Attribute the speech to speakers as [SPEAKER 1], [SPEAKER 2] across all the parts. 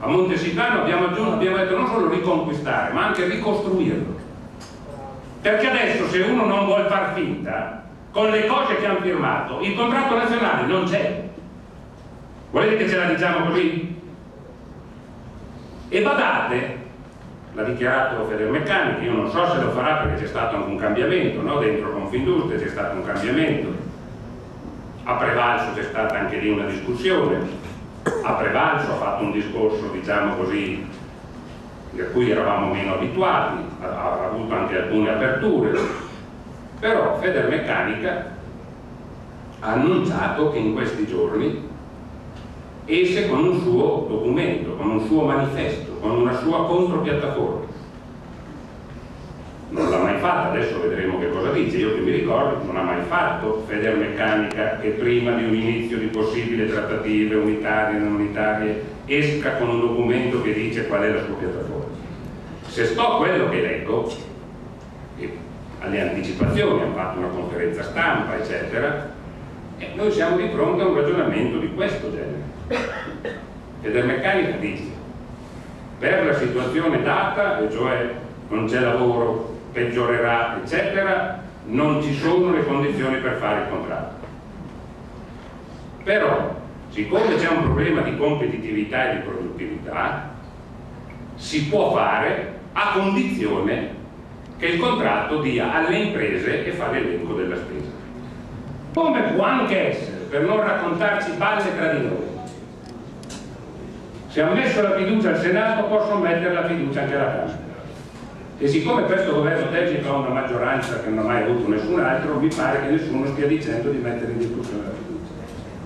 [SPEAKER 1] A Montesillano abbiamo detto non solo riconquistare, ma anche ricostruirlo. Perché adesso, se uno non vuol far finta, con le cose che hanno firmato, il contratto nazionale non c'è. Volete che ce la diciamo così? E badate, l'ha dichiarato Federmeccanica, io non so se lo farà perché c'è stato anche un cambiamento, no? Dentro Confindustria c'è stato un cambiamento, a Prevalso c'è stata anche lì una discussione, a Prevalso ha fatto un discorso, diciamo così, a cui eravamo meno abituati, ha avuto anche alcune aperture, però Federmeccanica ha annunciato che in questi giorni esce con un suo documento, con un suo manifesto, con una sua contropiattaforma. Non l'ha mai fatta, adesso vedremo che cosa dice. Io che mi ricordo non ha mai fatto Federmeccanica che prima di un inizio di possibili trattative unitarie e non unitarie esca con un documento che dice qual è la sua piattaforma. Se sto a quello che leggo, e alle anticipazioni hanno fatto una conferenza stampa eccetera, noi siamo di fronte a un ragionamento di questo genere. Federmeccanica dice: per la situazione data, e cioè non c'è lavoro, peggiorerà eccetera, non ci sono le condizioni per fare il contratto. Però siccome c'è un problema di competitività e di produttività, si può fare a condizione che il contratto dia alle imprese e fa l'elenco della spesa. Come può anche essere, per non raccontarci balle tra di noi, se hanno messo la fiducia al Senato possono mettere la fiducia anche alla Camera. E siccome questo governo tecnico ha una maggioranza che non ha mai avuto nessun altro, mi pare che nessuno stia dicendo di mettere in discussione la fiducia.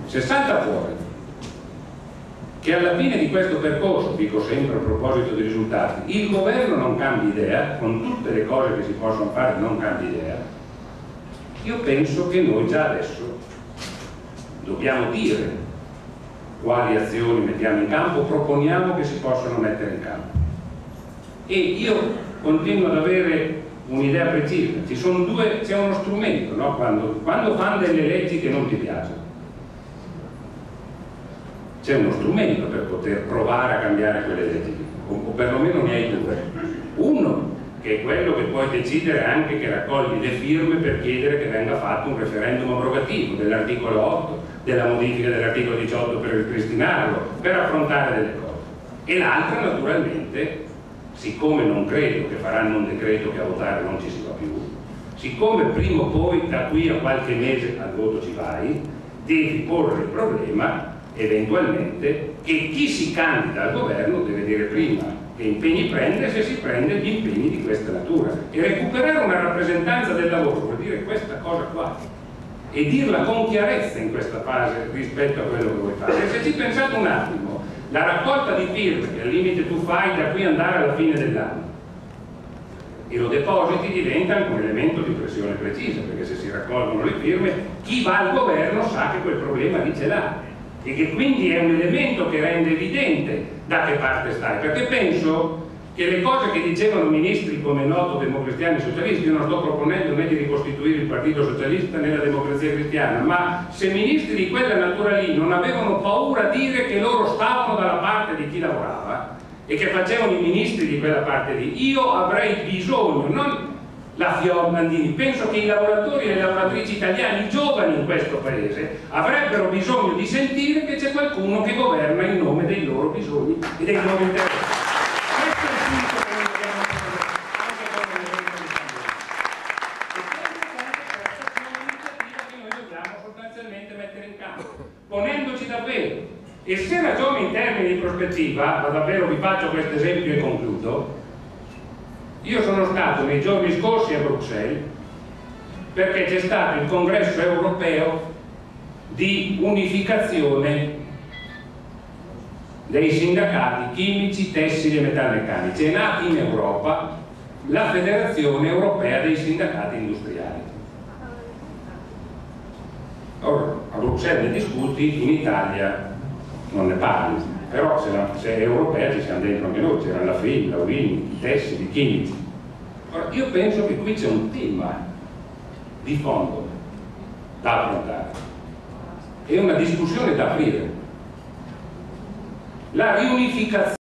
[SPEAKER 1] Se salta fuori che alla fine di questo percorso, dico sempre a proposito dei risultati, il governo non cambia idea, con tutte le cose che si possono fare non cambia idea, io penso che noi già adesso dobbiamo dire quali azioni mettiamo in campo, proponiamo che si possano mettere in campo. E io continuo ad avere un'idea precisa, c'è uno strumento, no? Quando fanno delle leggi che non ti piacciono, c'è uno strumento per poter provare a cambiare quelle leggi, o perlomeno ne hai due. Uno, che è quello che puoi decidere anche che raccogli le firme per chiedere che venga fatto un referendum abrogativo dell'articolo 8, della modifica dell'articolo 18 per ripristinarlo, per affrontare delle cose. E l'altra, naturalmente, siccome non credo che faranno un decreto che a votare non ci si va più, siccome prima o poi da qui a qualche mese al voto ci vai, devi porre il problema eventualmente che chi si candida al governo deve dire prima che impegni prende, se si prende gli impegni di questa natura, e recuperare una rappresentanza del lavoro vuol dire questa cosa qua, e dirla con chiarezza in questa fase rispetto a quello che vuoi fare. Se ci pensate un attimo, la raccolta di firme che al limite tu fai da qui andare alla fine dell'anno e lo depositi diventa anche un elemento di pressione precisa, perché se si raccolgono le firme chi va al governo sa che quel problema lì ce l'ha, e che quindi è un elemento che rende evidente da che parte stai, perché penso che le cose che dicevano ministri come noto democristiani e socialisti, io non sto proponendo né di ricostituire il partito socialista né la democrazia cristiana, ma se ministri di quella natura lì non avevano paura a dire che loro stavano dalla parte di chi lavorava e che facevano i ministri di quella parte lì, io avrei bisogno, non la Fiornandini, penso che i lavoratori e le lavoratrici italiani, i giovani in questo paese, avrebbero bisogno di sentire che c'è qualcuno che governa in nome dei loro bisogni e dei loro interessi. Questo è il punto che noi dobbiamo fare anche con l'elemento di cambiamento. E questa è un'iniziativa che noi dobbiamo sostanzialmente mettere in campo, ponendoci davvero. E se ragione in termini di prospettiva, ma davvero vi faccio questo esempio e concludo. Io sono stato nei giorni scorsi a Bruxelles perché c'è stato il congresso europeo di unificazione dei sindacati chimici, tessili e metalmeccanici. È nata in Europa la Federazione Europea dei Sindacati Industriali. Ora, a Bruxelles ne discuti, in Italia non ne parli, però se è europea ci siamo dentro anche noi, c'era la FIM, la UIN, i tessili, i chimici. Ora, io penso che qui c'è un tema di fondo da affrontare e una discussione da aprire. La riunificazione